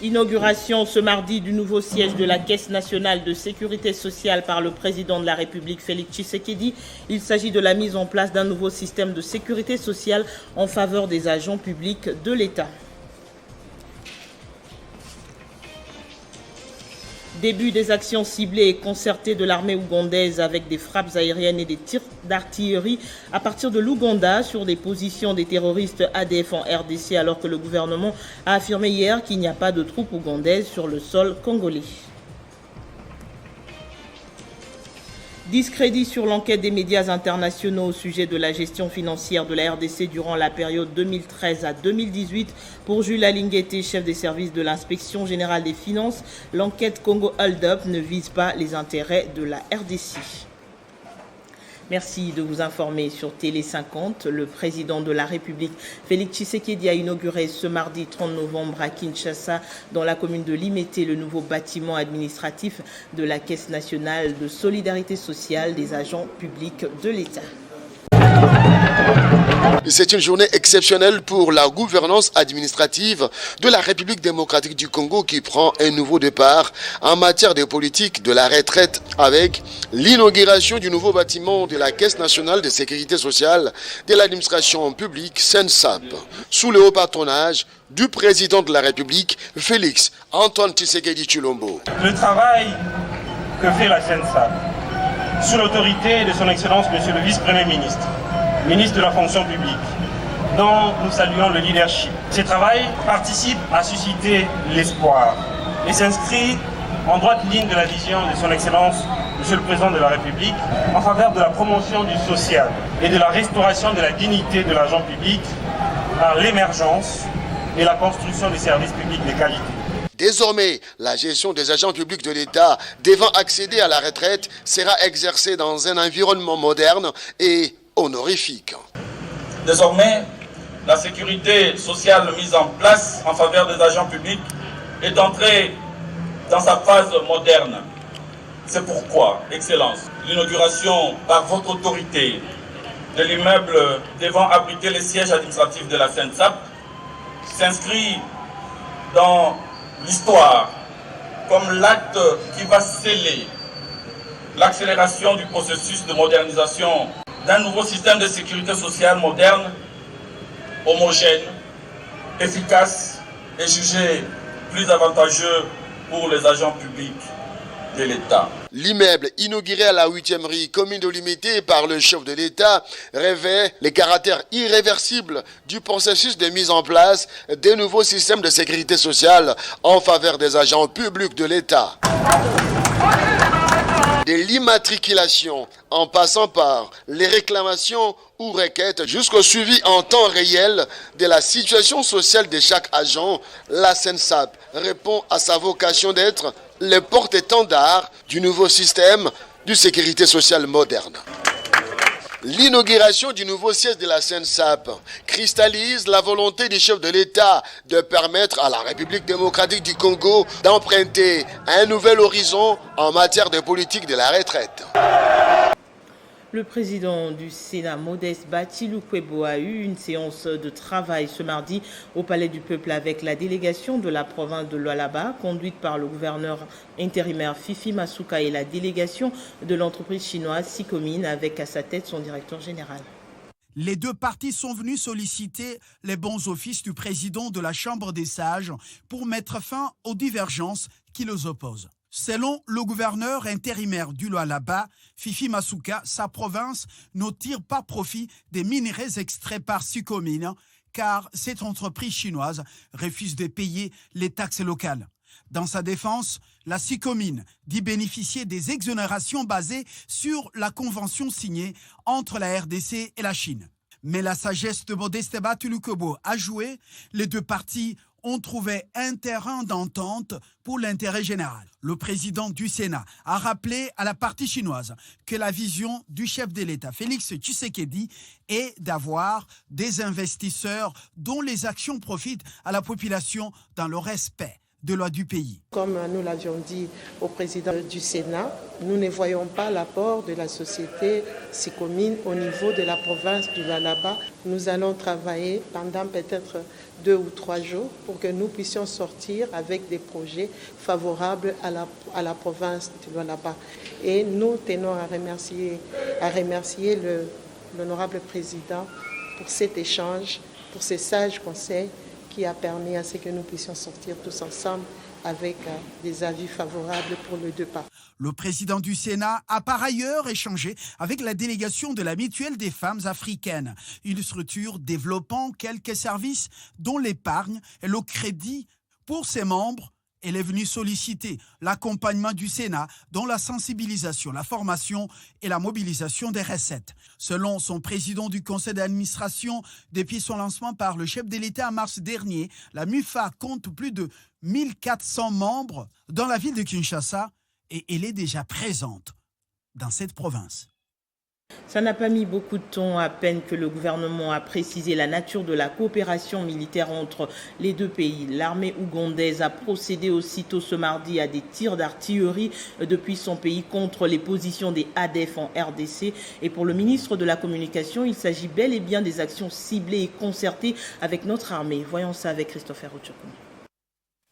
Inauguration ce mardi du nouveau siège de la Caisse nationale de sécurité sociale par le président de la République Félix Tshisekedi. Il s'agit de la mise en place d'un nouveau système de sécurité sociale en faveur des agents publics de l'État. Début des actions ciblées et concertées de l'armée ougandaise avec des frappes aériennes et des tirs d'artillerie à partir de l'Ouganda sur des positions des terroristes ADF en RDC, alors que le gouvernement a affirmé hier qu'il n'y a pas de troupes ougandaises sur le sol congolais. Discrédit sur l'enquête des médias internationaux au sujet de la gestion financière de la RDC durant la période 2013 à 2018. Pour Jules Alingueté, chef des services de l'inspection générale des finances, l'enquête Congo Hold Up ne vise pas les intérêts de la RDC. Merci de vous informer sur Télé 50. Le président de la République, Félix Tshisekedi, a inauguré ce mardi 30 novembre à Kinshasa, dans la commune de Limete, le nouveau bâtiment administratif de la Caisse nationale de solidarité sociale des agents publics de l'État. C'est une journée exceptionnelle pour la gouvernance administrative de la République démocratique du Congo qui prend un nouveau départ en matière de politique de la retraite avec l'inauguration du nouveau bâtiment de la Caisse nationale de sécurité sociale de l'administration publique SENSAP sous le haut patronage du président de la République Félix Antoine Tshisekedi Tshilombo. Le travail que fait la SENSAP sous l'autorité de son Excellence Monsieur le Vice-Premier ministre, ministre de la fonction publique, dont nous saluons le leadership. Ce travail participe à susciter l'espoir et s'inscrit en droite ligne de la vision de son Excellence, Monsieur le Président de la République, en faveur de la promotion du social et de la restauration de la dignité de l'agent public par l'émergence et la construction des services publics de qualité. Désormais, la gestion des agents publics de l'État devant accéder à la retraite sera exercée dans un environnement moderne et honorifique. Désormais, la sécurité sociale mise en place en faveur des agents publics est entrée dans sa phase moderne. C'est pourquoi, Excellence, l'inauguration par votre autorité de l'immeuble devant abriter les sièges administratifs de la SENSAP s'inscrit dans l'histoire comme l'acte qui va sceller l'accélération du processus de modernisation d'un nouveau système de sécurité sociale moderne, homogène, efficace et jugé plus avantageux pour les agents publics de l'État. L'immeuble inauguré à la 8e rue, commune de Limete par le chef de l'État, révèle les caractères irréversibles du processus de mise en place des nouveaux systèmes de sécurité sociale en faveur des agents publics de l'État. De l'immatriculation en passant par les réclamations ou requêtes jusqu'au suivi en temps réel de la situation sociale de chaque agent, la SENSAP répond à sa vocation d'être le porte-étendard du nouveau système de sécurité sociale moderne. L'inauguration du nouveau siège de la SENSAP cristallise la volonté du chef de l'État de permettre à la République démocratique du Congo d'emprunter un nouvel horizon en matière de politique de la retraite. Le président du Sénat, Modeste Batilou-Kwebo, a eu une séance de travail ce mardi au Palais du Peuple avec la délégation de la province de Lualaba, conduite par le gouverneur intérimaire Fifi Masuka, et la délégation de l'entreprise chinoise Sicomine avec à sa tête son directeur général. Les deux parties sont venues solliciter les bons offices du président de la Chambre des sages pour mettre fin aux divergences qui les opposent. Selon le gouverneur intérimaire du Lualaba, Fifi Masuka, sa province ne tire pas profit des minerais extraits par Sicomine car cette entreprise chinoise refuse de payer les taxes locales. Dans sa défense, la Sicomine dit bénéficier des exonérations basées sur la convention signée entre la RDC et la Chine. Mais la sagesse de Modeste Batilou-Kwebo a joué, les deux parties ont trouvé un terrain d'entente pour l'intérêt général. Le président du Sénat a rappelé à la partie chinoise que la vision du chef de l'État, Félix Tshisekedi, est d'avoir des investisseurs dont les actions profitent à la population dans le respect de loi du pays. Comme nous l'avions dit au président du Sénat, nous ne voyons pas l'apport de la société Sicomine au niveau de la province du Lualaba. Nous allons travailler pendant peut-être 2 ou 3 jours pour que nous puissions sortir avec des projets favorables à la province du Lualaba. Et nous tenons à remercier l'honorable président pour cet échange, pour ces sages conseils qui a permis à ce que nous puissions sortir tous ensemble avec des avis favorables pour les 2 parties. Le président du Sénat a par ailleurs échangé avec la délégation de la Mutuelle des femmes africaines, une structure développant quelques services dont l'épargne et le crédit pour ses membres. Elle est venue solliciter l'accompagnement du Sénat dans la sensibilisation, la formation et la mobilisation des recettes. Selon son président du conseil d'administration, depuis son lancement par le chef de l'État en mars dernier, la MUFA compte plus de 1400 membres dans la ville de Kinshasa et elle est déjà présente dans cette province. Ça n'a pas mis beaucoup de temps, à peine que le gouvernement a précisé la nature de la coopération militaire entre les 2 pays. L'armée ougandaise a procédé aussitôt ce mardi à des tirs d'artillerie depuis son pays contre les positions des ADF en RDC. Et pour le ministre de la Communication, il s'agit bel et bien des actions ciblées et concertées avec notre armée. Voyons ça avec Christopher Oturkoum.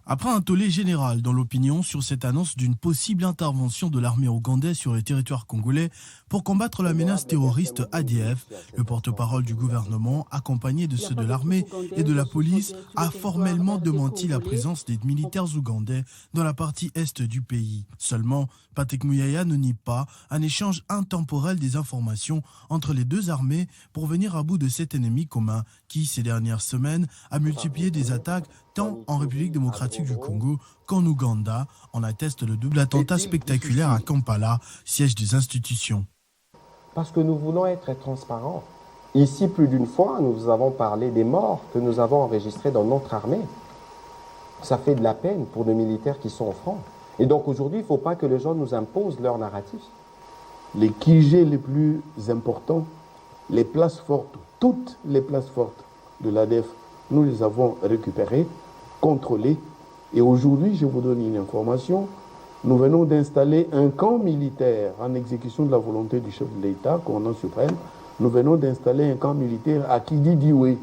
Après un tollé général dans l'opinion sur cette annonce d'une possible intervention de l'armée ougandaise sur les territoires congolais pour combattre la menace terroriste ADF, le porte-parole du gouvernement, accompagné de ceux de l'armée et de la police, a formellement démenti la présence des militaires ougandais dans la partie est du pays. Seulement, Patrick Muyaya ne nie pas un échange intemporel des informations entre les 2 armées pour venir à bout de cet ennemi commun qui, ces dernières semaines, a multiplié des attaques tant en République démocratique du Congo qu'en Ouganda. En atteste le double attentat spectaculaire à Kampala, siège des institutions. Parce que nous voulons être transparents. Ici, plus d'une fois, nous avons parlé des morts que nous avons enregistrés dans notre armée. Ça fait de la peine pour nos militaires qui sont au front. Et donc aujourd'hui, il ne faut pas que les gens nous imposent leur narratif. Les QG les plus importants, les places fortes, toutes les places fortes de l'ADF, nous les avons récupérées, contrôlées. Et aujourd'hui, je vous donne une information, nous venons d'installer un camp militaire en exécution de la volonté du chef de l'État, commandant suprême. Nous venons d'installer un camp militaire à Kididiwe.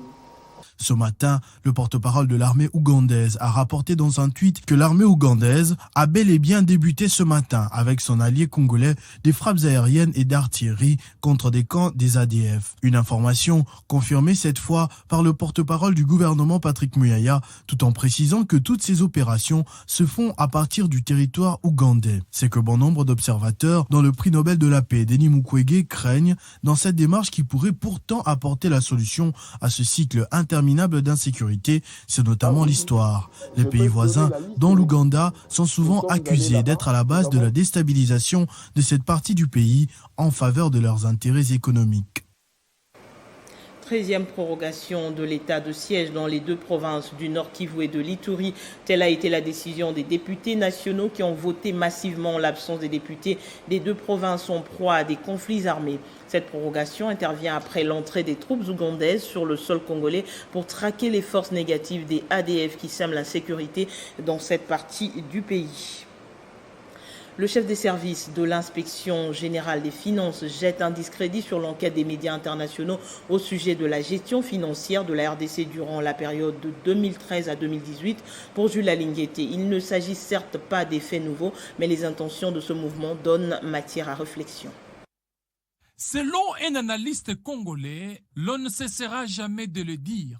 Ce matin, le porte-parole de l'armée ougandaise a rapporté dans un tweet que l'armée ougandaise a bel et bien débuté ce matin avec son allié congolais des frappes aériennes et d'artillerie contre des camps des ADF. Une information confirmée cette fois par le porte-parole du gouvernement Patrick Muyaya, tout en précisant que toutes ces opérations se font à partir du territoire ougandais. C'est que bon nombre d'observateurs, dont le prix Nobel de la paix Denis Mukwege, craignent dans cette démarche qui pourrait pourtant apporter la solution à ce cycle interminable d'insécurité, c'est notamment l'histoire. Les pays voisins, dont l'Ouganda, sont souvent accusés d'être à la base de la déstabilisation de cette partie du pays en faveur de leurs intérêts économiques. 13e prorogation de l'état de siège dans les 2 provinces du Nord Kivu et de l'Ituri. Telle a été la décision des députés nationaux qui ont voté massivement. L'absence des députés des 2 provinces en proie à des conflits armés. Cette prorogation intervient après l'entrée des troupes ougandaises sur le sol congolais pour traquer les forces négatives des ADF qui sèment l'insécurité dans cette partie du pays. Le chef des services de l'inspection générale des finances jette un discrédit sur l'enquête des médias internationaux au sujet de la gestion financière de la RDC durant la période de 2013 à 2018 pour Jules Alingueté. Il ne s'agit certes pas des faits nouveaux, mais les intentions de ce mouvement donnent matière à réflexion. Selon un analyste congolais, l'on ne cessera jamais de le dire.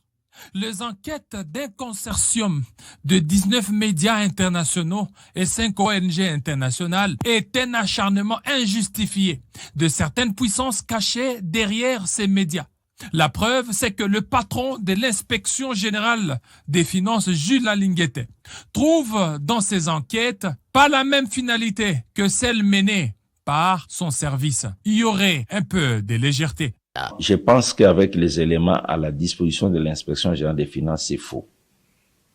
Les enquêtes d'un consortium de 19 médias internationaux et 5 ONG internationales est un acharnement injustifié de certaines puissances cachées derrière ces médias. La preuve, c'est que le patron de l'inspection générale des finances, Jules Alingueté, trouve dans ses enquêtes pas la même finalité que celle menée par son service. Il y aurait un peu de légèreté. Je pense qu'avec les éléments à la disposition de l'inspection générale des finances, c'est faux.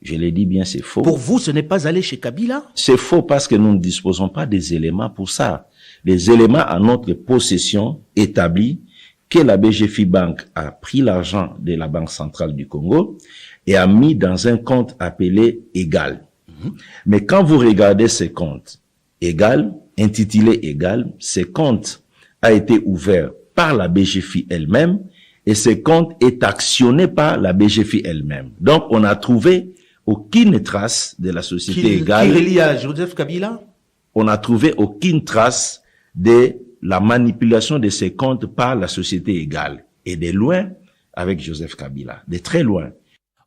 Je l'ai dit bien, c'est faux. Pour vous, ce n'est pas aller chez Kabila? C'est faux parce que nous ne disposons pas des éléments pour ça. Les éléments à notre possession établis que la BGFI Bank a pris l'argent de la Banque centrale du Congo et a mis dans un compte appelé égal. Mais quand vous regardez ces comptes intitulés égal, ces comptes a été ouvert par la BGFI elle-même et ces comptes est actionné par la BGFI elle-même. Donc, on n'a trouvé aucune trace de la société égale. Qui relie à Joseph Kabila? On n'a trouvé aucune trace de la manipulation de ces comptes par la société égale. Et de loin avec Joseph Kabila, de très loin.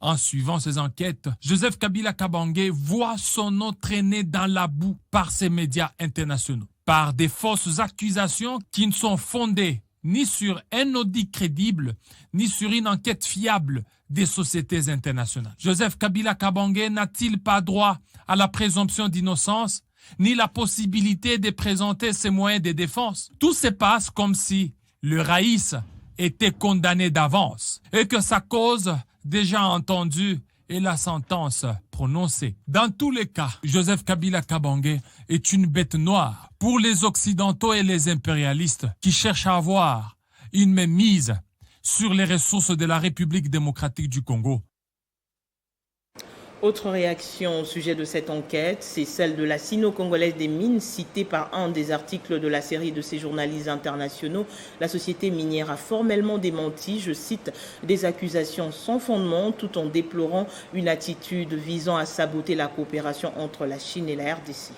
En suivant ces enquêtes, Joseph Kabila Kabange voit son nom traîner dans la boue par ces médias internationaux, par des fausses accusations qui ne sont fondées ni sur un audit crédible, ni sur une enquête fiable des sociétés internationales. Joseph Kabila Kabange n'a-t-il pas droit à la présomption d'innocence, ni la possibilité de présenter ses moyens de défense? Tout se passe comme si le Raïs était condamné d'avance et que sa cause déjà entendue et la sentence prononcée. Dans tous les cas, Joseph Kabila Kabange est une bête noire pour les Occidentaux et les impérialistes qui cherchent à avoir une mainmise sur les ressources de la République démocratique du Congo. Autre réaction au sujet de cette enquête, c'est celle de la Sino-Congolaise des mines, citée par un des articles de la série de ces journalistes internationaux. La société minière a formellement démenti, je cite, des accusations sans fondement, tout en déplorant une attitude visant à saboter la coopération entre la Chine et la RDC.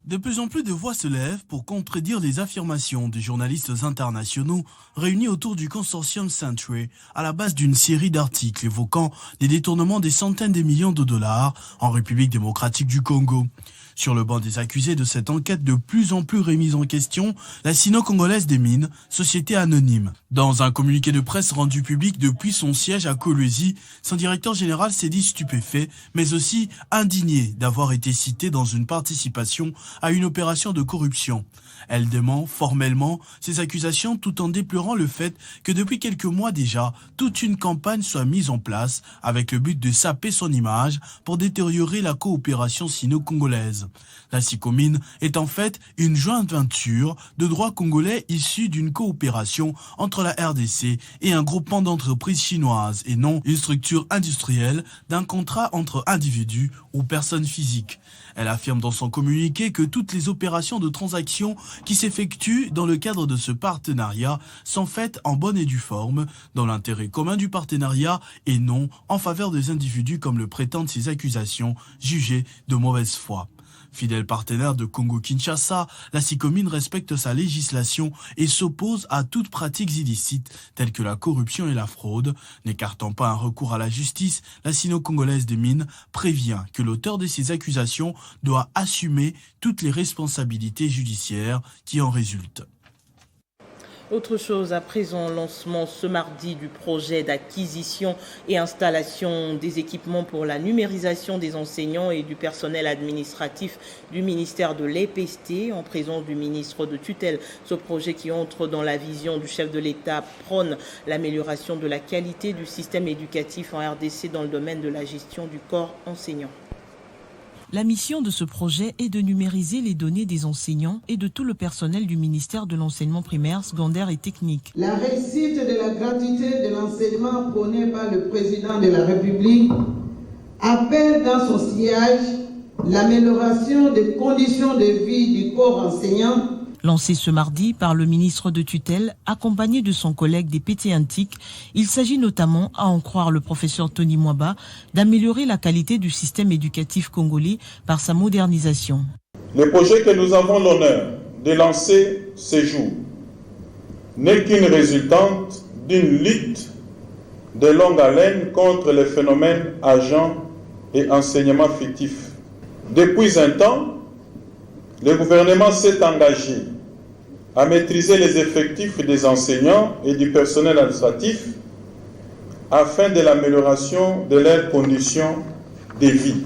De plus en plus de voix se lèvent pour contredire les affirmations des journalistes internationaux réunis autour du consortium Century à la base d'une série d'articles évoquant des détournements des centaines de millions de dollars en République démocratique du Congo. Sur le banc des accusés de cette enquête de plus en plus remise en question, la Sino-Congolaise des mines, société anonyme. Dans un communiqué de presse rendu public depuis son siège à Kolwezi, son directeur général s'est dit stupéfait, mais aussi indigné d'avoir été cité dans une participation à une opération de corruption. Elle dément formellement ces accusations tout en déplorant le fait que depuis quelques mois déjà, toute une campagne soit mise en place avec le but de saper son image pour détériorer la coopération sino-congolaise. La SICOMINE est en fait une jointe venture de droit congolais issue d'une coopération entre la RDC et un groupement d'entreprises chinoises et non une structure industrielle d'un contrat entre individus ou personnes physiques. Elle affirme dans son communiqué que toutes les opérations de transaction qui s'effectuent dans le cadre de ce partenariat sont faites en bonne et due forme, dans l'intérêt commun du partenariat et non en faveur des individus comme le prétendent ces accusations jugées de mauvaise foi. Fidèle partenaire de Congo-Kinshasa, la SICOMINE respecte sa législation et s'oppose à toute pratique illicite telle que la corruption et la fraude. N'écartant pas un recours à la justice, la Sino-Congolaise des mines prévient que l'auteur de ces accusations doit assumer toutes les responsabilités judiciaires qui en résultent. Autre chose, à présent, lancement ce mardi du projet d'acquisition et installation des équipements pour la numérisation des enseignants et du personnel administratif du ministère de l'EPST en présence du ministre de tutelle. Ce projet qui entre dans la vision du chef de l'État prône l'amélioration de la qualité du système éducatif en RDC dans le domaine de la gestion du corps enseignant. La mission de ce projet est de numériser les données des enseignants et de tout le personnel du ministère de l'enseignement primaire, secondaire et technique. La réussite de la gratuité de l'enseignement prônée par le président de la République appelle dans son sillage l'amélioration des conditions de vie du corps enseignant. Lancé ce mardi par le ministre de tutelle, accompagné de son collègue des Pétéantiques, il s'agit notamment, à en croire le professeur Tony Mwaba, d'améliorer la qualité du système éducatif congolais par sa modernisation. Le projet que nous avons l'honneur de lancer ce jour n'est qu'une résultante d'une lutte de longue haleine contre les phénomènes agents et enseignements fictifs. Depuis un temps, le gouvernement s'est engagé à maîtriser les effectifs des enseignants et du personnel administratif afin de l'amélioration de leurs conditions de vie.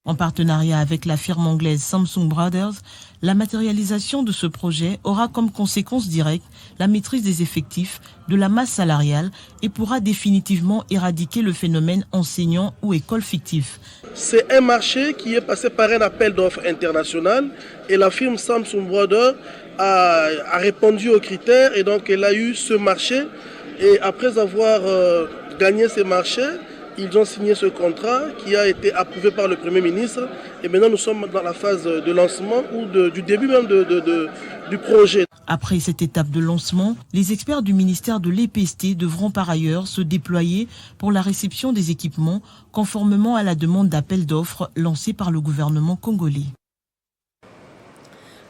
En partenariat avec la firme anglaise Samsung Brothers, la matérialisation de ce projet aura comme conséquence directe la maîtrise des effectifs, de la masse salariale et pourra définitivement éradiquer le phénomène enseignant ou école fictif. C'est un marché qui est passé par un appel d'offres international et la firme Samsung Brothers a répondu aux critères et donc elle a eu ce marché et après avoir gagné ce marché, Ils ont signé ce contrat qui a été approuvé par le Premier ministre et maintenant nous sommes dans la phase de lancement ou du début même du projet. Après cette étape de lancement, les experts du ministère de l'EPST devront par ailleurs se déployer pour la réception des équipements conformément à la demande d'appel d'offres lancée par le gouvernement congolais.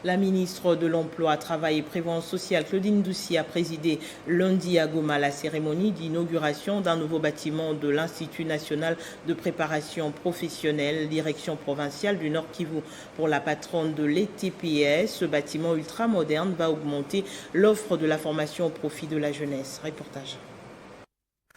La ministre de l'Emploi, Travail et Prévoyance sociale, Claudine Doucy, a présidé lundi à Goma la cérémonie d'inauguration d'un nouveau bâtiment de l'Institut national de préparation professionnelle, direction provinciale du Nord Kivu. Pour la patronne de l'ETPS, ce bâtiment ultramoderne va augmenter l'offre de la formation au profit de la jeunesse. Reportage.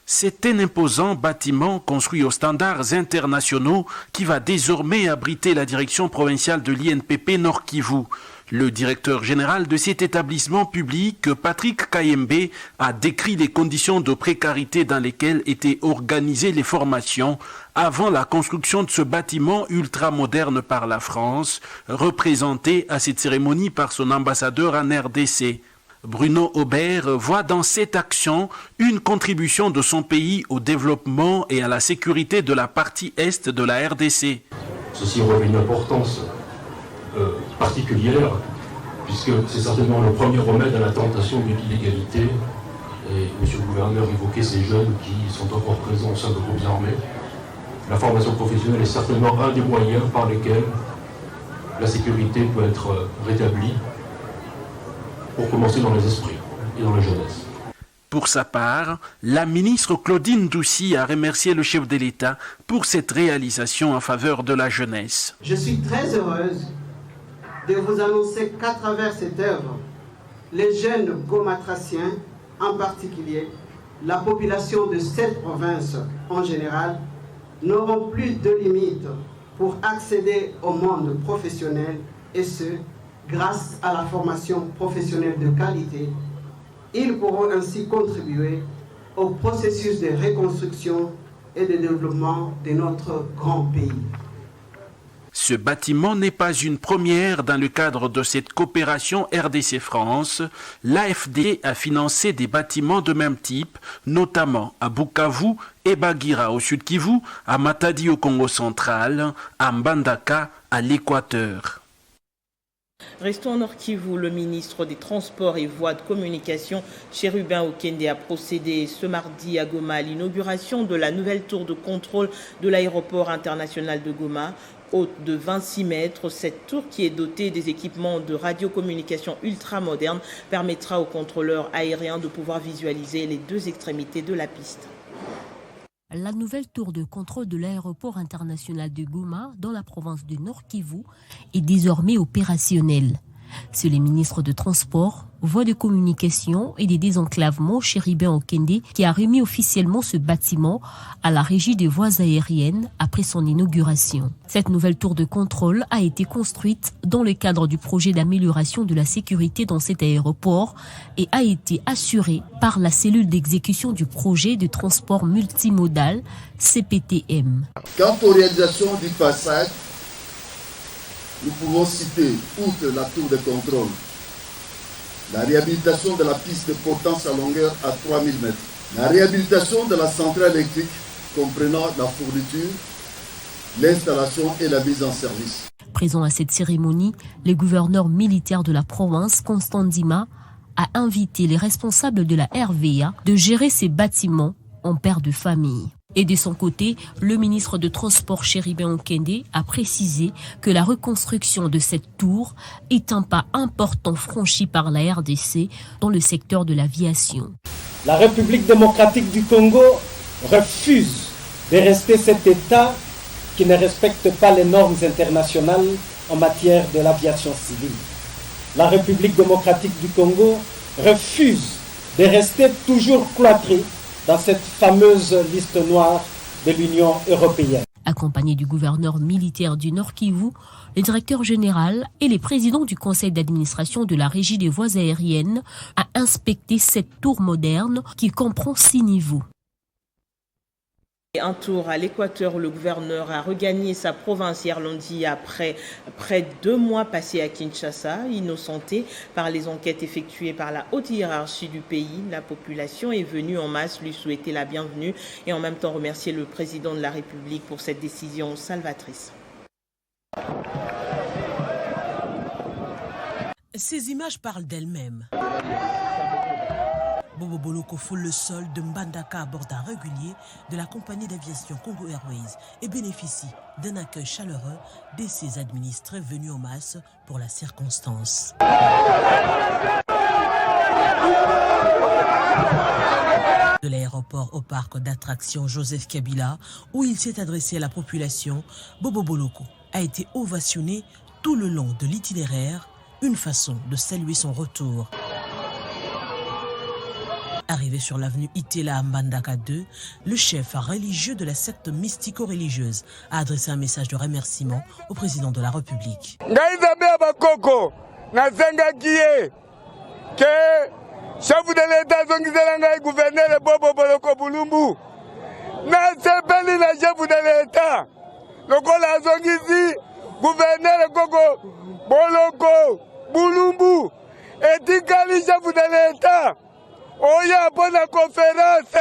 C'est un imposant bâtiment construit aux standards internationaux qui va désormais abriter la direction provinciale de l'INPP Nord Kivu. Le directeur général de cet établissement public, Patrick Kayembe, a décrit les conditions de précarité dans lesquelles étaient organisées les formations avant la construction de ce bâtiment ultramoderne par la France, représenté à cette cérémonie par son ambassadeur en RDC. Bruno Aubert voit dans cette action une contribution de son pays au développement et à la sécurité de la partie est de la RDC. Ceci revêt une importance particulière, puisque c'est certainement le premier remède à la tentation de l'illégalité. Et M. le gouverneur évoquait ces jeunes qui sont encore présents au sein de groupes armés. La formation professionnelle est certainement un des moyens par lesquels la sécurité peut être rétablie, pour commencer dans les esprits et dans la jeunesse. Pour sa part, la ministre Claudine Doucy a remercié le chef de l'État pour cette réalisation en faveur de la jeunesse. Je suis très heureuse de vous annoncer qu'à travers cette œuvre, les jeunes gomatraciens, en particulier la population de cette province en général, n'auront plus de limites pour accéder au monde professionnel, et ce, grâce à la formation professionnelle de qualité. Ils pourront ainsi contribuer au processus de reconstruction et de développement de notre grand pays. Ce bâtiment n'est pas une première dans le cadre de cette coopération RDC-France. L'AFD a financé des bâtiments de même type, notamment à Bukavu et Bagira au Sud Kivu, à Matadi au Congo central, à Mbandaka à l'Équateur. Restons au Nord Kivu, le ministre des Transports et Voies de Communication, Chérubin Okende, a procédé ce mardi à Goma à l'inauguration de la nouvelle tour de contrôle de l'aéroport international de Goma. Haute de 26 mètres, cette tour qui est dotée des équipements de radiocommunication ultra-modernes permettra aux contrôleurs aériens de pouvoir visualiser les deux extrémités de la piste. La nouvelle tour de contrôle de l'aéroport international de Goma, dans la province du Nord Kivu, est désormais opérationnelle. C'est le ministre de Transport, Voies de Communication et des Désenclavements, Chérubin Okende, qui a remis officiellement ce bâtiment à la Régie des voies aériennes après son inauguration. Cette nouvelle tour de contrôle a été construite dans le cadre du projet d'amélioration de la sécurité dans cet aéroport et a été assurée par la cellule d'exécution du projet de transport multimodal CPTM. Quant aux réalisations du passage, nous pouvons citer, outre la tour de contrôle, la réhabilitation de la piste de portant sa longueur à 3000 mètres, la réhabilitation de la centrale électrique comprenant la fourniture, l'installation et la mise en service. Présent à cette cérémonie, le gouverneur militaire de la province, Constant Ndima, a invité les responsables de la RVA de gérer ces bâtiments en père de famille. Et de son côté, le ministre de Transport Chérubin Okende a précisé que la reconstruction de cette tour est un pas important franchi par la RDC dans le secteur de l'aviation. La République démocratique du Congo refuse de rester cet État qui ne respecte pas les normes internationales en matière de l'aviation civile. La République démocratique du Congo refuse de rester toujours cloîtrée dans cette fameuse liste noire de l'Union européenne. Accompagné du gouverneur militaire du Nord Kivu, le directeur général et les présidents du conseil d'administration de la Régie des voies aériennes a inspecté cette tour moderne qui comprend 6 niveaux. Un tour à l'Équateur où le gouverneur a regagné sa province hier lundi après près de 2 mois passés à Kinshasa. Innocenté par les enquêtes effectuées par la haute hiérarchie du pays, la population est venue en masse lui souhaiter la bienvenue et en même temps remercier le président de la République pour cette décision salvatrice. Ces images parlent d'elles-mêmes. Bobo Boloko foule le sol de Mbandaka à bord d'un régulier de la compagnie d'aviation Congo Airways et bénéficie d'un accueil chaleureux de ses administrés venus en masse pour la circonstance. De l'aéroport au parc d'attractions Joseph Kabila, où il s'est adressé à la population, Bobo Boloko a été ovationné tout le long de l'itinéraire, une façon de saluer son retour. Arrivé sur l'avenue Itela à Mbandaka 2, le chef religieux de la secte mystico-religieuse a adressé un message de remerciement au président de la République. Chef de l'État, gouverneur Bobo Boloko Bulumbu. N'appelle la chef de l'État. Le Golazongisi, gouverneur Gogo Boloko Bulumbu. Et Tikali, chef de l'État. Oya, bonne conférence.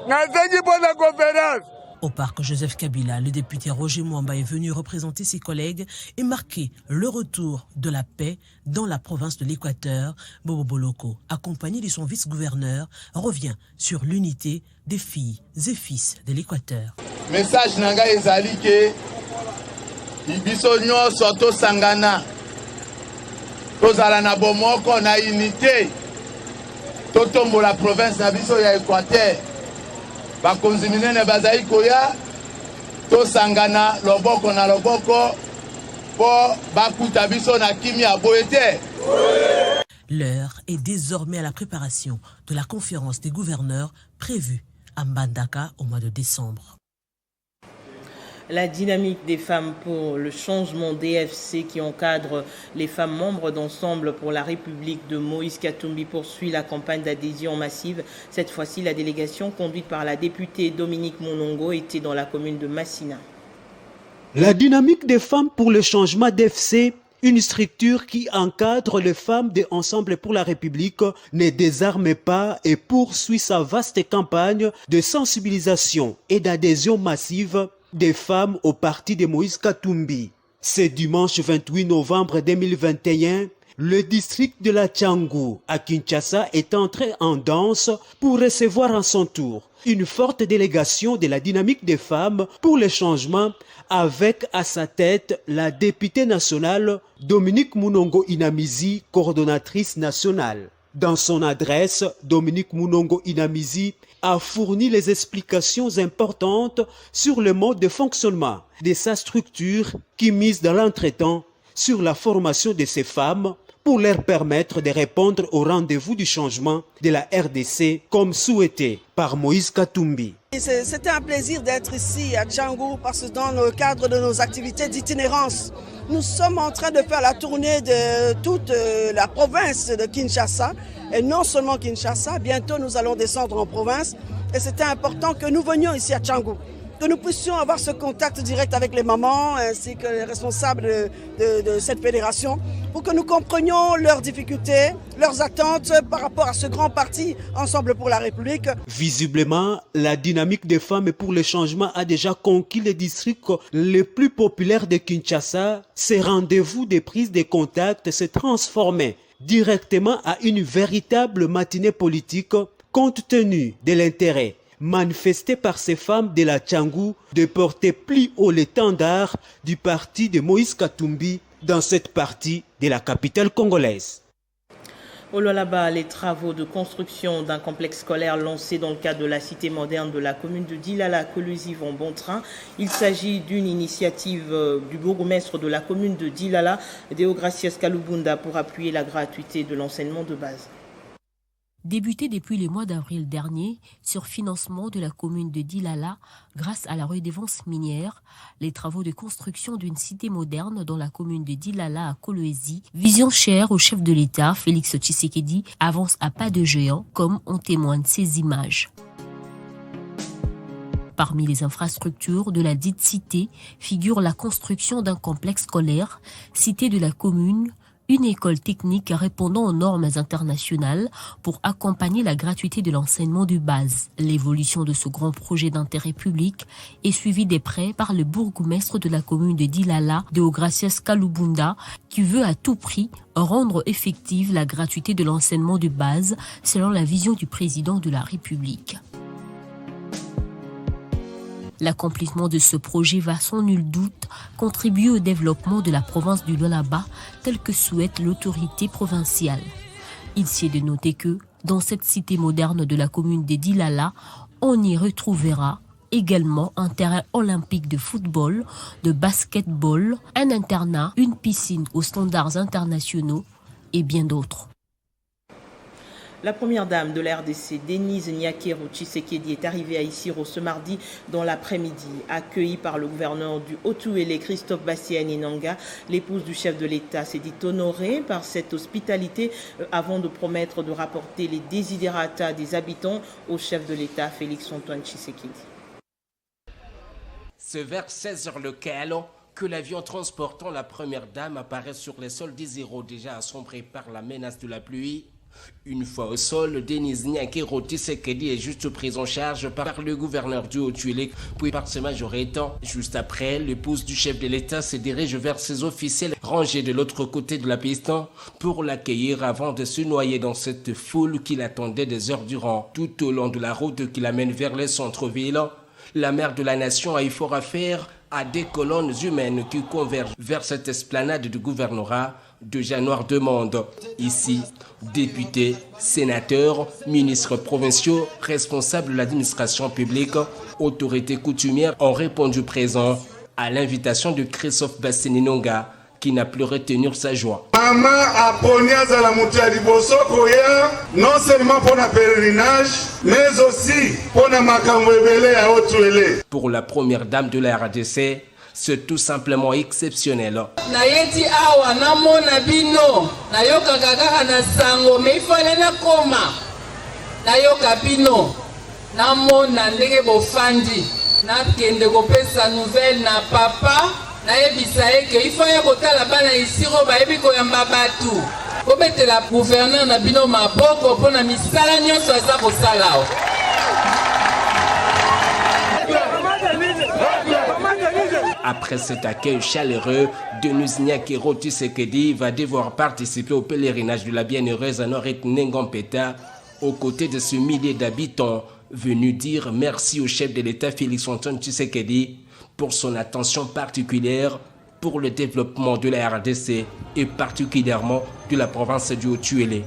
N'azengi bonne conférence. Au parc Joseph Kabila, le député Roger Mwamba est venu représenter ses collègues et marquer le retour de la paix dans la province de l'Équateur. Bobo Boloko, accompagné de son vice-gouverneur, revient sur l'unité des filles et fils de l'Équateur. Message nanga ezali ke biso nyonso tosangana tozala na bomoko na unité totombola province na biso ya Équateur. Bakonzi minene bazali koya tosangana loboko na loboko po bakuta biso na kimia boete. L'heure est désormais à la préparation de la conférence des gouverneurs prévue à Mbandaka au mois de décembre. La dynamique des femmes pour le changement DFC qui encadre les femmes membres d'Ensemble pour la République de Moïse Katumbi poursuit la campagne d'adhésion massive. Cette fois-ci, la délégation conduite par la députée Dominique Monongo était dans la commune de Massina. La dynamique des femmes pour le changement DFC, une structure qui encadre les femmes de Ensemble pour la République, ne désarme pas et poursuit sa vaste campagne de sensibilisation et d'adhésion massive des femmes au parti de Moïse Katumbi. Ce dimanche 28 novembre 2021, le district de la Tchangou à Kinshasa est entré en danse pour recevoir à son tour une forte délégation de la dynamique des femmes pour le changement avec à sa tête la députée nationale Dominique Munongo Inamizi, coordonnatrice nationale. Dans son adresse, Dominique Munongo Inamizi a fourni les explications importantes sur le mode de fonctionnement de sa structure qui mise dans l'entretemps sur la formation de ces femmes pour leur permettre de répondre au rendez-vous du changement de la RDC comme souhaité par Moïse Katumbi. C'était un plaisir d'être ici à Tchangou parce que dans le cadre de nos activités d'itinérance, nous sommes en train de faire la tournée de toute la province de Kinshasa et non seulement Kinshasa, bientôt nous allons descendre en province et c'était important que nous venions ici à Tchangou, que nous puissions avoir ce contact direct avec les mamans ainsi que les responsables de cette fédération pour que nous comprenions leurs difficultés, leurs attentes par rapport à ce grand parti Ensemble pour la République. Visiblement, la dynamique des femmes pour le changement a déjà conquis les districts les plus populaires de Kinshasa. Ces rendez-vous de prise de contact se transformaient directement à une véritable matinée politique compte tenu de l'intérêt manifesté par ces femmes de la Tchangou de porter plus haut l'étendard du parti de Moïse Katumbi dans cette partie de la capitale congolaise. Au Lualaba, les travaux de construction d'un complexe scolaire lancé dans le cadre de la cité moderne de la commune de Dilala-Kolusi vont bon train. Il s'agit d'une initiative du bourgmestre de la commune de Dilala, Deogracias Kalubunda, pour appuyer la gratuité de l'enseignement de base. Débuté depuis le mois d'avril dernier sur financement de la commune de Dilala grâce à la redevance minière, les travaux de construction d'une cité moderne dans la commune de Dilala à Kolwezi, vision chère au chef de l'État Félix Tshisekedi, avance à pas de géant comme en témoignent ces images. Parmi les infrastructures de la dite cité figure la construction d'un complexe scolaire, cité de la commune, une école technique répondant aux normes internationales pour accompagner la gratuité de l'enseignement de base. L'évolution de ce grand projet d'intérêt public est suivie de près par le bourgmestre de la commune de Dilala, Deogracias Kalubunda, qui veut à tout prix rendre effective la gratuité de l'enseignement de base selon la vision du président de la République. L'accomplissement de ce projet va sans nul doute contribuer au développement de la province du Lualaba, tel que souhaite l'autorité provinciale. Il s'y est de noter que, dans cette cité moderne de la commune de Dilala, on y retrouvera également un terrain olympique de football, de basketball, un internat, une piscine aux standards internationaux et bien d'autres. La première dame de la RDC, Denise Nyakero Tshisekedi, est arrivée à Isiro ce mardi dans l'après-midi. Accueillie par le gouverneur du Haut-Uélé, Christophe Bassiani-Nanga, l'épouse du chef de l'État s'est dit honorée par cette hospitalité avant de promettre de rapporter les desiderata des habitants au chef de l'État, Félix-Antoine Tshisekedi. C'est vers 16h locales que l'avion transportant la première dame apparaît sur les sols d'Isiro, déjà assombrés par la menace de la pluie. Une fois au sol, Denise Nyakero Tshisekedi est juste prise en charge par le gouverneur du Haut-Uélé, puis par ses majorettes. Juste après, l'épouse du chef de l'État se dirige vers ses officiels rangés de l'autre côté de la piste pour l'accueillir avant de se noyer dans cette foule qui l'attendait des heures durant. Tout au long de la route qui l'amène vers le centre-ville, la mère de la nation a eu fort à faire à des colonnes humaines qui convergent vers cette esplanade du gouvernorat de Januar demande. Ici, députés, sénateurs, ministres provinciaux, responsables de l'administration publique, autorités coutumières ont répondu présent à l'invitation de Christophe Bassiani-Nanga, qui n'a plus retenu sa joie. Maman a poniaza la moutia liboso koya, non seulement pour le pèlerinage, mais aussi pour la makamwebele à Haut-Uélé. Pour la première dame de la RDC, c'est tout simplement exceptionnel. Nayeti awa namona bino, nayoka kaka na sango, mais il fallait na koma. Nayoka bino, namona ndenge bofandi, na kende kopesa nouvelle na papa. Nayebisa eke ifanya kotala bana Isiro bayebi koyamba batu kobetela gouverneur na bino maboko mpona misala nyonso aza kosala. Après cet accueil chaleureux, Denise Nyakero Tshisekedi va devoir participer au pèlerinage de la bienheureuse Anoret Nengampeta aux côtés de ce millier d'habitants venus dire merci au chef de l'État Félix-Antoine Tshisekedi pour son attention particulière pour le développement de la RDC et particulièrement de la province du Haut-Uélé.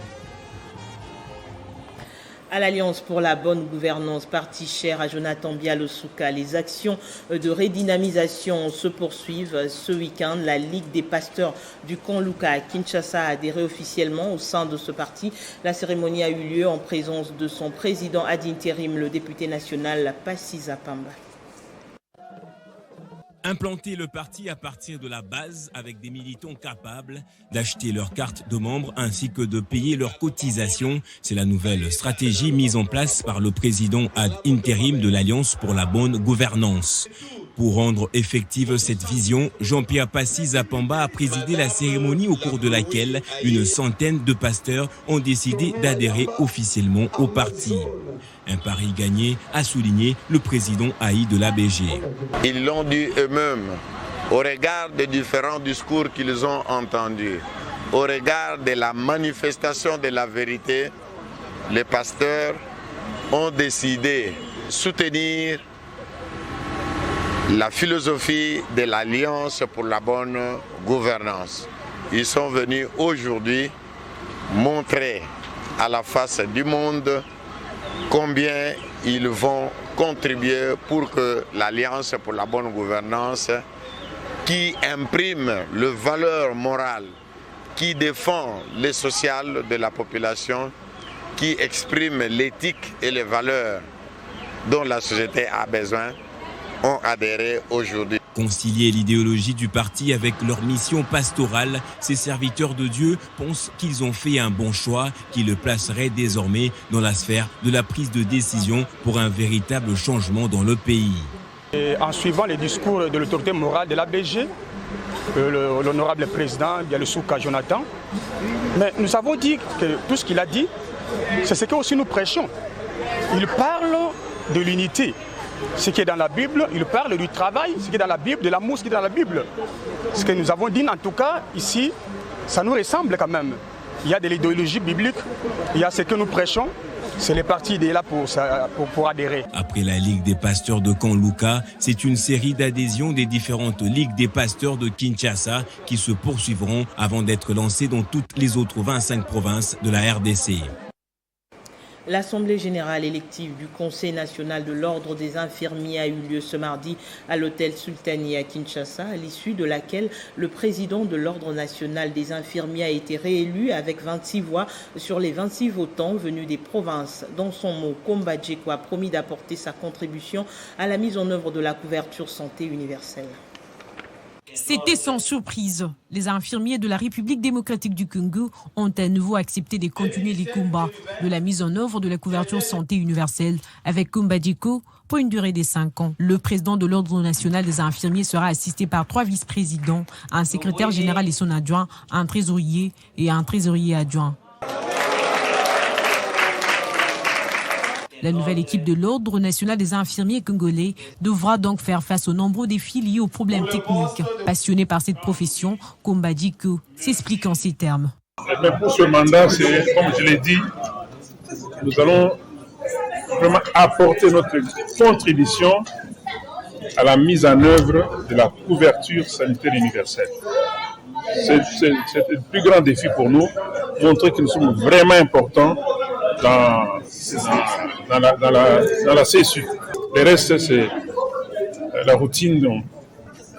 À l'Alliance pour la bonne gouvernance, parti cher à Jonathan Bialosouka, les actions de redynamisation se poursuivent. Ce week-end, la Ligue des pasteurs du Konluka à Kinshasa a adhéré officiellement au sein de ce parti. La cérémonie a eu lieu en présence de son président ad interim, le député national Passisa Pamba. Implanter le parti à partir de la base avec des militants capables d'acheter leurs cartes de membres ainsi que de payer leurs cotisations. C'est la nouvelle stratégie mise en place par le président ad interim de l'Alliance pour la bonne gouvernance. Pour rendre effective cette vision, Jean-Pierre Passisa Pamba a présidé la cérémonie au cours de laquelle une centaine de pasteurs ont décidé d'adhérer officiellement au parti. Un pari gagné, a souligné le président Haï de l'ABG. Ils l'ont dit eux-mêmes, au regard des différents discours qu'ils ont entendus, au regard de la manifestation de la vérité, les pasteurs ont décidé de soutenir la philosophie de l'Alliance pour la bonne gouvernance. Ils sont venus aujourd'hui montrer à la face du monde combien ils vont contribuer pour que l'Alliance pour la bonne gouvernance, qui imprime les valeurs morales, qui défend les sociales de la population, qui exprime l'éthique et les valeurs dont la société a besoin, ont adhéré aujourd'hui. concilier l'idéologie du parti avec leur mission pastorale, ces serviteurs de Dieu pensent qu'ils ont fait un bon choix qui le placerait désormais dans la sphère de la prise de décision pour un véritable changement dans le pays. Et en suivant les discours de l'autorité morale de l'ABG, l'honorable président Bialusouka Jonathan, mais nous avons dit que tout ce qu'il a dit, c'est ce que aussi nous prêchons. Il parle de l'unité, ce qui est dans la Bible, il parle du travail, ce qui est dans la Bible, de l'amour, ce qui est dans la Bible. Ce que nous avons dit, en tout cas, ici, ça nous ressemble quand même. Il y a de l'idéologie biblique, il y a ce que nous prêchons, c'est les partis idées là pour adhérer. Après la Ligue des pasteurs de Kanluka, c'est une série d'adhésions des différentes ligues des pasteurs de Kinshasa qui se poursuivront avant d'être lancées dans toutes les autres 25 provinces de la RDC. L'Assemblée générale élective du Conseil national de l'Ordre des infirmiers a eu lieu ce mardi à l'hôtel Sultani à Kinshasa, à l'issue de laquelle le président de l'Ordre national des infirmiers a été réélu avec 26 voix sur les 26 votants venus des provinces. Dans son mot, Komba Djeko a promis d'apporter sa contribution à la mise en œuvre de la couverture santé universelle. C'était sans surprise. Les infirmiers de la République démocratique du Congo ont à nouveau accepté de continuer les combats de la mise en œuvre de la couverture santé universelle avec Komba Djeko pour une durée de 5 ans. Le président de l'Ordre national des infirmiers sera assisté par 3 vice-présidents, un secrétaire général et son adjoint, un trésorier et un trésorier adjoint. La nouvelle équipe de l'Ordre national des infirmiers congolais devra donc faire face aux nombreux défis liés aux problèmes techniques. Passionné par cette profession, Komba Djeko s'explique en ces termes. Pour ce mandat, c'est, comme je l'ai dit, nous allons vraiment apporter notre contribution à la mise en œuvre de la couverture sanitaire universelle. C'est le plus grand défi pour nous, montrer que nous sommes vraiment importants dans la CSU. Le reste, c'est la routine, donc,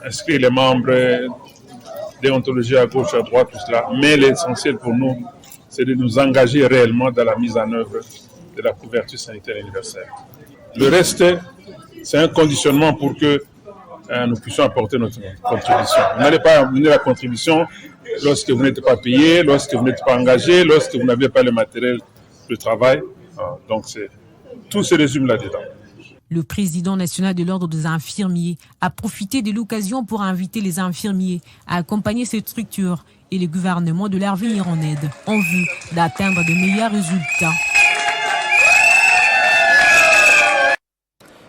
inscrire les membres, déontologie à gauche, à droite, tout cela. Mais l'essentiel pour nous, c'est de nous engager réellement dans la mise en œuvre de la couverture sanitaire universelle. Le reste, c'est un conditionnement pour que nous puissions apporter notre contribution. Vous n'allez pas amener la contribution lorsque vous n'êtes pas payé, lorsque vous n'êtes pas engagé, lorsque vous n'avez pas le matériel de travail. Donc, tout se résume là-dedans. Le président national de l'Ordre des infirmiers a profité de l'occasion pour inviter les infirmiers à accompagner cette structure et le gouvernement de leur venir en aide en vue d'atteindre de meilleurs résultats.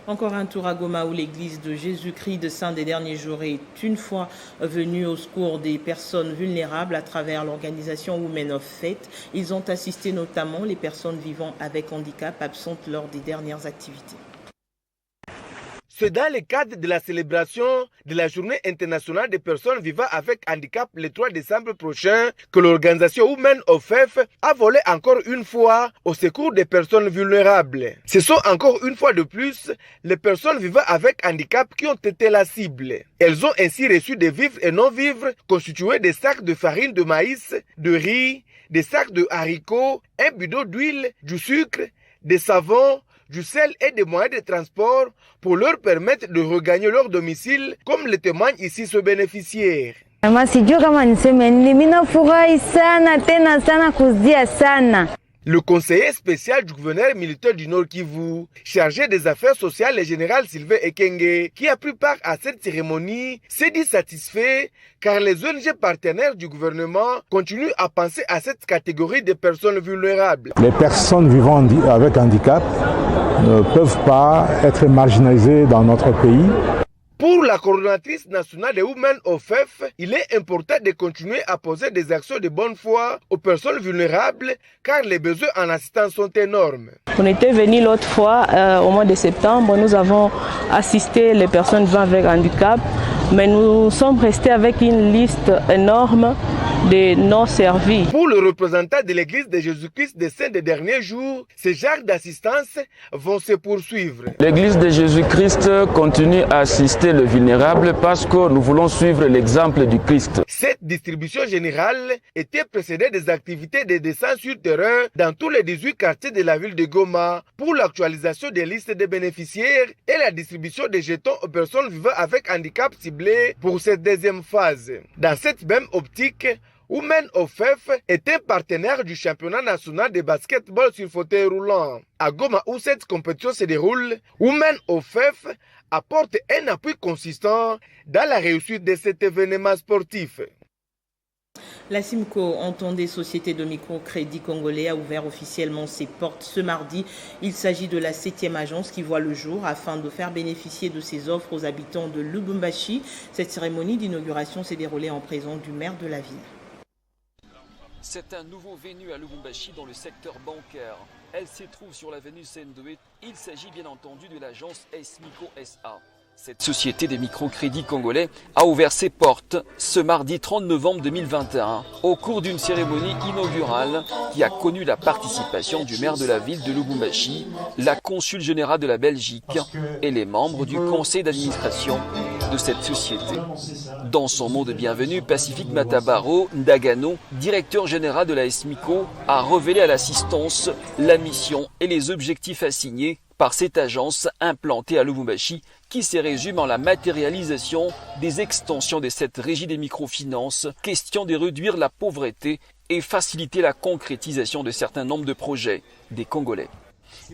Encore un tour à Goma où l'église de Jésus-Christ de Saint des Derniers Jours est une fois venue au secours des personnes vulnérables à travers l'organisation Women of Faith. Ils ont assisté notamment les personnes vivant avec handicap absentes lors des dernières activités. C'est dans le cadre de la célébration de la Journée internationale des personnes vivant avec handicap le 3 décembre prochain que l'organisation Women of Faith a volé encore une fois au secours des personnes vulnérables. Ce sont encore une fois de plus les personnes vivant avec handicap qui ont été la cible. Elles ont ainsi reçu des vivres et non-vivres constitués de sacs de farine de maïs, de riz, des sacs de haricots, un bidon d'huile, du sucre, des savons, du sel et des moyens de transport pour leur permettre de regagner leur domicile, comme le témoigne ici ce bénéficiaire. Le conseiller spécial du gouverneur militaire du Nord Kivu, chargé des affaires sociales, le général Sylvain Ekenge, qui a pris part à cette cérémonie, s'est dit satisfait car les ONG partenaires du gouvernement continuent à penser à cette catégorie de personnes vulnérables. Les personnes vivant avec handicap ne peuvent pas être marginalisées dans notre pays. Pour la coordonnatrice nationale des Women of Faith, il est important de continuer à poser des actions de bonne foi aux personnes vulnérables car les besoins en assistance sont énormes. On était venus l'autre fois au mois de septembre, nous avons assisté les personnes vivant avec handicap, mais nous sommes restés avec une liste énorme de non servis. Pour le représentant de l'Église de Jésus-Christ des Saints des derniers jours, ces genres d'assistance vont se poursuivre. L'Église de Jésus-Christ continue à assister le vulnérable parce que nous voulons suivre l'exemple du Christ. Cette distribution générale était précédée des activités de descente sur terrain dans tous les 18 quartiers de la ville de Goma pour l'actualisation des listes des bénéficiaires et la distribution des jetons aux personnes vivant avec handicap ciblés pour cette deuxième phase. Dans cette même optique, Women OFEF est un partenaire du championnat national de basketball sur fauteuil roulant. À Goma, où cette compétition se déroule, Women OFEF apporte un appui consistant dans la réussite de cet événement sportif. La Simco, entendez Société de microcrédit congolais, a ouvert officiellement ses portes ce mardi. Il s'agit de la 7e agence qui voit le jour afin de faire bénéficier de ses offres aux habitants de Lubumbashi. Cette cérémonie d'inauguration s'est déroulée en présence du maire de la ville. C'est un nouveau venu à Lubumbashi dans le secteur bancaire. Elle se trouve sur l'avenue Sendoé. Il s'agit bien entendu de l'agence SMICO SA. Cette société des microcrédits congolais a ouvert ses portes ce mardi 30 novembre 2021 au cours d'une cérémonie inaugurale qui a connu la participation du maire de la ville de Lubumbashi, la consul générale de la Belgique et les membres du conseil d'administration de cette société. Dans son mot de bienvenue, Pacifique Matabaro Ndagano, directeur général de la SMICO, a révélé à l'assistance la mission et les objectifs assignés par cette agence implantée à Lubumbashi qui se résume en la matérialisation des extensions de cette régie des microfinances, question de réduire la pauvreté et faciliter la concrétisation de certains nombres de projets des Congolais.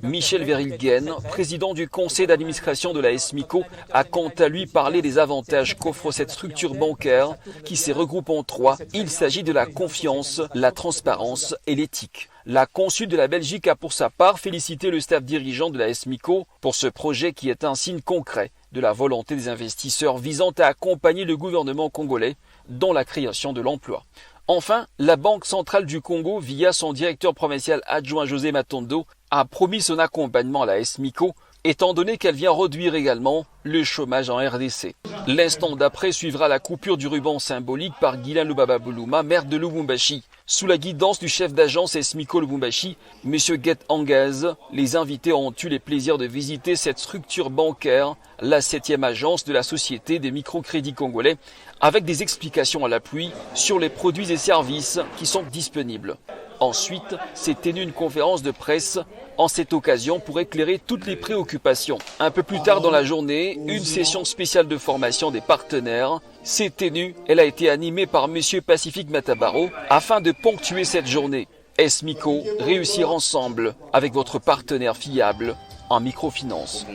Michel Verilgen, président du conseil d'administration de la SMICO, a quant à lui parlé des avantages qu'offre cette structure bancaire qui se regroupe en 3. Il s'agit de la confiance, la transparence et l'éthique. La consul de la Belgique a pour sa part félicité le staff dirigeant de la SMICO pour ce projet qui est un signe concret de la volonté des investisseurs visant à accompagner le gouvernement congolais dans la création de l'emploi. Enfin, la Banque centrale du Congo, via son directeur provincial adjoint José Matondo, a promis son accompagnement à la SMICO, étant donné qu'elle vient réduire également le chômage en RDC. L'instant d'après suivra la coupure du ruban symbolique par Guylain Lubaba Boulouma, maire de Lubumbashi. Sous la guidance du chef d'agence SMICO Lubumbashi, M. Guet Angaz, les invités ont eu le plaisir de visiter cette structure bancaire, la 7e agence de la Société des microcrédits congolais, avec des explications à l'appui sur les produits et services qui sont disponibles. Ensuite, s'est tenue une conférence de presse en cette occasion pour éclairer toutes les préoccupations. Un peu plus tard dans la journée, une session spéciale de formation des partenaires s'est tenue. Elle a été animée par M. Pacifique Matabaro afin de ponctuer cette journée. SMICO, réussir ensemble avec votre partenaire fiable en microfinance.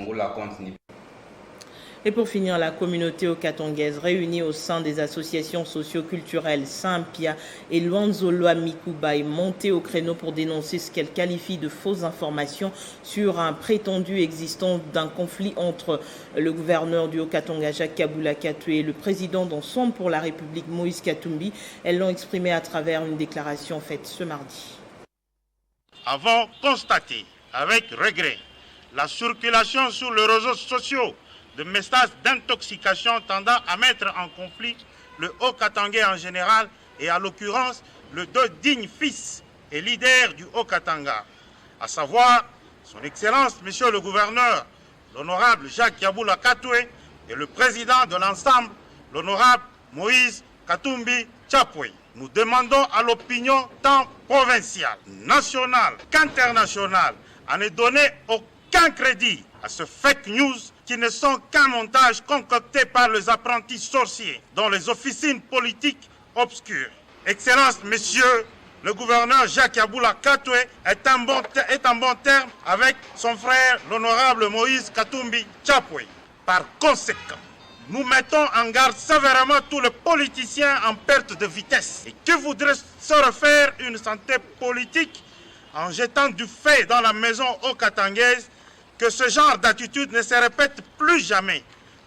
Et pour finir, la communauté okatongaise réunie au sein des associations socio-culturelles Saint-Pia et Luanzoloa Mikuba est montée au créneau pour dénoncer ce qu'elle qualifie de fausses informations sur un prétendu existence d'un conflit entre le gouverneur du Haut-Katanga, Jacques Kabula Katoué, et le président d'Ensemble pour la République, Moïse Katumbi. Elles l'ont exprimé à travers une déclaration faite ce mardi. Avons constaté avec regret la circulation sur les réseaux sociaux de messages d'intoxication tendant à mettre en conflit le Haut-Katangais en général et à l'occurrence le deux dignes fils et leader du Haut-Katanga, à savoir son Excellence Monsieur le Gouverneur, l'honorable Jacques Kabula Katoué et le président de l'ensemble, l'honorable Moïse Katumbi Tchapoué. Nous demandons à l'opinion tant provinciale, nationale qu'internationale à ne donner aucun crédit à ce fake news qui ne sont qu'un montage concocté par les apprentis sorciers dans les officines politiques obscures. Excellence, Monsieur le gouverneur Jacques Kabula Katoué est en bon terme avec son frère, l'honorable Moïse Katumbi Tchapoué. Par conséquent, nous mettons en garde sévèrement tous les politiciens en perte de vitesse et qui voudraient se refaire une santé politique en jetant du feu dans la maison haut-katangaise, que ce genre d'attitude ne se répète plus jamais,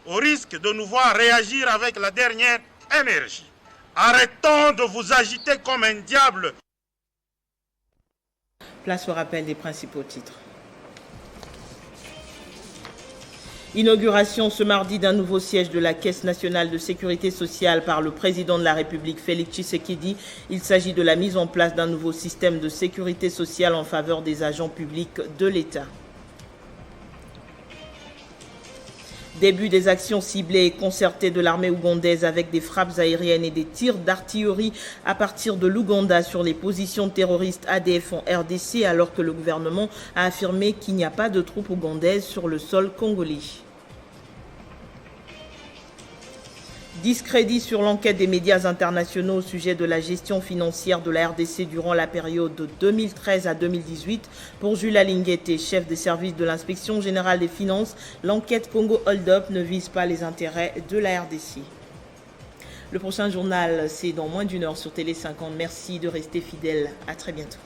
au risque de nous voir réagir avec la dernière énergie. Arrêtons de vous agiter comme un diable. Place au rappel des principaux titres. Inauguration ce mardi d'un nouveau siège de la Caisse nationale de sécurité sociale par le président de la République, Félix Tshisekedi. Il s'agit de la mise en place d'un nouveau système de sécurité sociale en faveur des agents publics de l'État. Début des actions ciblées et concertées de l'armée ougandaise avec des frappes aériennes et des tirs d'artillerie à partir de l'Ouganda sur les positions terroristes ADF en RDC, alors que le gouvernement a affirmé qu'il n'y a pas de troupes ougandaises sur le sol congolais. Discrédit sur l'enquête des médias internationaux au sujet de la gestion financière de la RDC durant la période de 2013 à 2018. Pour Jules Alinguete, chef des services de l'inspection générale des finances, l'enquête Congo Hold Up ne vise pas les intérêts de la RDC. Le prochain journal, c'est dans moins d'une heure sur Télé 50. Merci de rester fidèle. À très bientôt.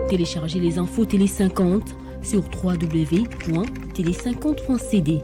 Téléchargez les infos Télé 50 sur www.tele50.cd.